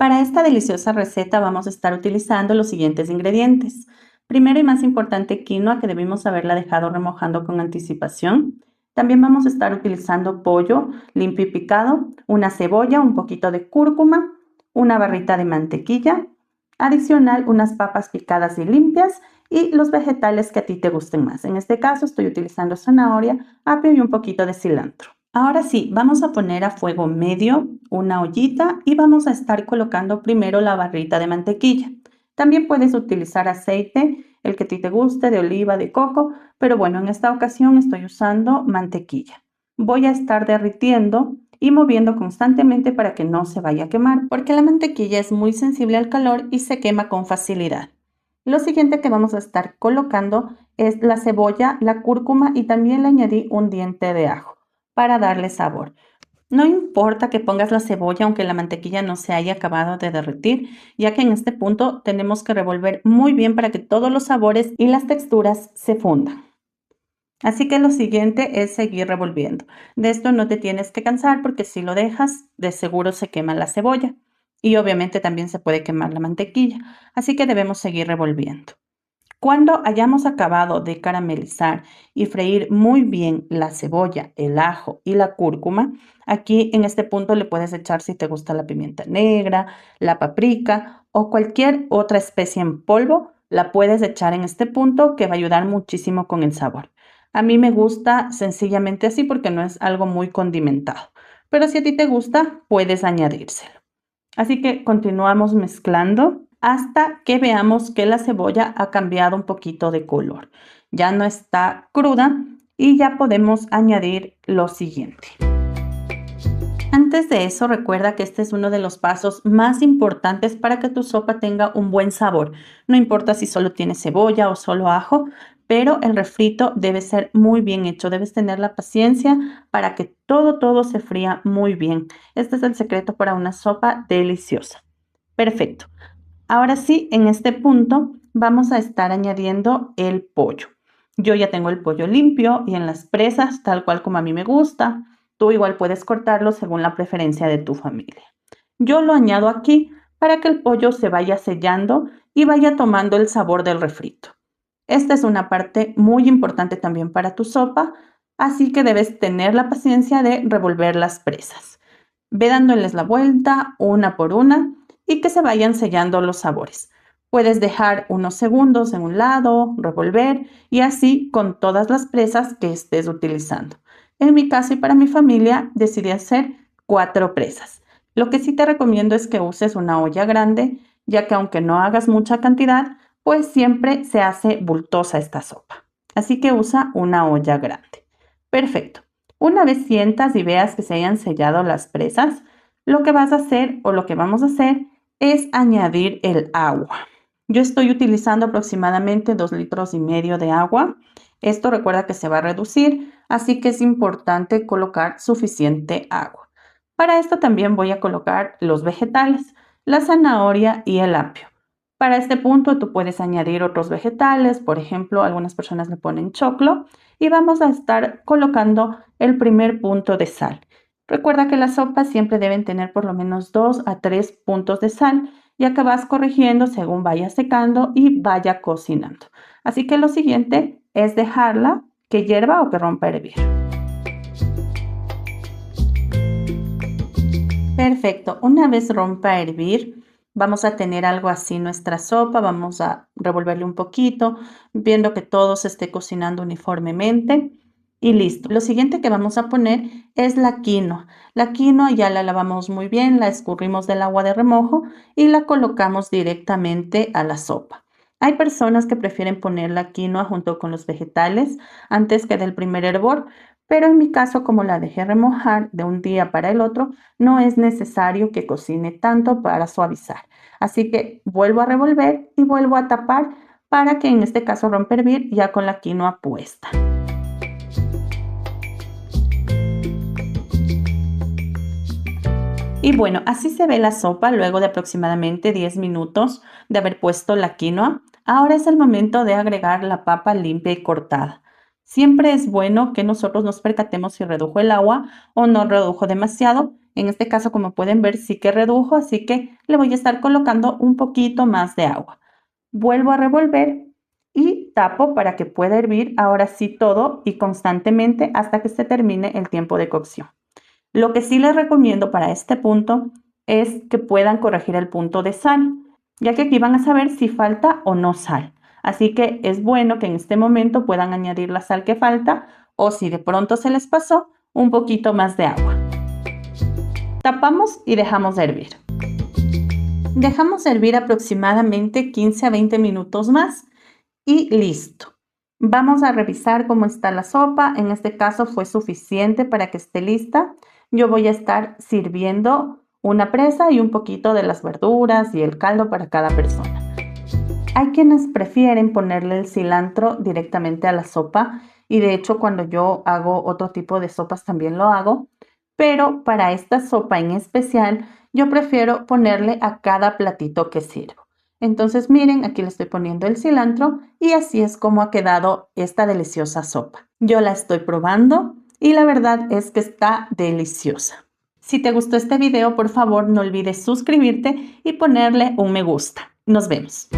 Para esta deliciosa receta vamos a estar utilizando los siguientes ingredientes. Primero y más importante, quinoa, que debimos haberla dejado remojando con anticipación. También vamos a estar utilizando pollo limpio y picado, una cebolla, un poquito de cúrcuma, una barrita de mantequilla, adicional unas papas picadas y limpias y los vegetales que a ti te gusten más. En este caso estoy utilizando zanahoria, apio y un poquito de cilantro. Ahora sí, vamos a poner a fuego medio una ollita y vamos a estar colocando primero la barrita de mantequilla. También puedes utilizar aceite, el que a ti te guste, de oliva, de coco, pero bueno, en esta ocasión estoy usando mantequilla. Voy a estar derritiendo y moviendo constantemente para que no se vaya a quemar, porque la mantequilla es muy sensible al calor y se quema con facilidad. Lo siguiente que vamos a estar colocando es la cebolla, la cúrcuma y también le añadí un diente de ajo para darle sabor. No importa que pongas la cebolla aunque la mantequilla no se haya acabado de derretir, ya que en este punto tenemos que revolver muy bien para que todos los sabores y las texturas se fundan. Así que lo siguiente es seguir revolviendo. De esto no te tienes que cansar porque si lo dejas, de seguro se quema la cebolla y obviamente también se puede quemar la mantequilla. Así que debemos seguir revolviendo. Cuando hayamos acabado de caramelizar y freír muy bien la cebolla, el ajo y la cúrcuma, aquí en este punto le puedes echar, si te gusta, la pimienta negra, la paprika o cualquier otra especie en polvo, la puedes echar en este punto, que va a ayudar muchísimo con el sabor. A mí me gusta sencillamente así porque no es algo muy condimentado, pero si a ti te gusta, puedes añadírselo. Así que continuamos mezclando hasta que veamos que la cebolla ha cambiado un poquito de color. Ya no está cruda y ya podemos añadir lo siguiente. Antes de eso, recuerda que este es uno de los pasos más importantes para que tu sopa tenga un buen sabor. No importa si solo tiene cebolla o solo ajo, pero el refrito debe ser muy bien hecho. Debes tener la paciencia para que todo se fría muy bien. Este es el secreto para una sopa deliciosa. Perfecto. Ahora sí, en este punto vamos a estar añadiendo el pollo. Yo ya tengo el pollo limpio y en las presas, tal cual como a mí me gusta. Tú igual puedes cortarlo según la preferencia de tu familia. Yo lo añado aquí para que el pollo se vaya sellando y vaya tomando el sabor del refrito. Esta es una parte muy importante también para tu sopa, así que debes tener la paciencia de revolver las presas. Ve dándoles la vuelta una por una y que se vayan sellando los sabores. Puedes dejar unos segundos en un lado, revolver y así con todas las presas que estés utilizando. En mi caso y para mi familia decidí hacer 4 presas. Lo que sí te recomiendo es que uses una olla grande, ya que aunque no hagas mucha cantidad, pues siempre se hace bultosa esta sopa. Así que usa una olla grande. Perfecto. Una vez sientas y veas que se hayan sellado las presas, lo que vas a hacer o lo que vamos a hacer es añadir el agua. Yo estoy utilizando aproximadamente 2,5 litros de agua. Esto recuerda que se va a reducir, así que es importante colocar suficiente agua. Para esto también voy a colocar los vegetales, la zanahoria y el apio. Para este punto tú puedes añadir otros vegetales, por ejemplo, algunas personas le ponen choclo y vamos a estar colocando el primer punto de sal. Recuerda que las sopas siempre deben tener por lo menos 2 a 3 puntos de sal, ya que vas corrigiendo según vaya secando y vaya cocinando. Así que lo siguiente es dejarla que hierva o que rompa a hervir. Perfecto, una vez rompa a hervir, vamos a tener algo así nuestra sopa, vamos a revolverle un poquito, viendo que todo se esté cocinando uniformemente y listo. Lo siguiente que vamos a poner es la quinoa. La quinoa ya la lavamos muy bien, la escurrimos del agua de remojo y la colocamos directamente a la sopa. Hay personas que prefieren poner la quinoa junto con los vegetales antes que del primer hervor, pero en mi caso, como la dejé remojar de un día para el otro, no es necesario que cocine tanto para suavizar. Así que vuelvo a revolver y vuelvo a tapar para que en este caso rompa a hervir ya con la quinoa puesta. Y bueno, así se ve la sopa luego de aproximadamente 10 minutos de haber puesto la quinoa. Ahora es el momento de agregar la papa limpia y cortada. Siempre es bueno que nosotros nos percatemos si redujo el agua o no redujo demasiado. En este caso, como pueden ver, sí que redujo, así que le voy a estar colocando un poquito más de agua. Vuelvo a revolver y tapo para que pueda hervir ahora sí todo y constantemente hasta que se termine el tiempo de cocción. Lo que sí les recomiendo para este punto es que puedan corregir el punto de sal, ya que aquí van a saber si falta o no sal. Así que es bueno que en este momento puedan añadir la sal que falta o si de pronto se les pasó, un poquito más de agua. Tapamos y dejamos de hervir. Dejamos hervir aproximadamente 15 a 20 minutos más y listo. Vamos a revisar cómo está la sopa. En este caso fue suficiente para que esté lista. Yo voy a estar sirviendo una presa y un poquito de las verduras y el caldo para cada persona. Hay quienes prefieren ponerle el cilantro directamente a la sopa y de hecho cuando yo hago otro tipo de sopas también lo hago, pero para esta sopa en especial yo prefiero ponerle a cada platito que sirvo. Entonces miren, aquí le estoy poniendo el cilantro y así es como ha quedado esta deliciosa sopa. Yo la estoy probando y la verdad es que está deliciosa. Si te gustó este video, por favor no olvides suscribirte y ponerle un me gusta. Nos vemos.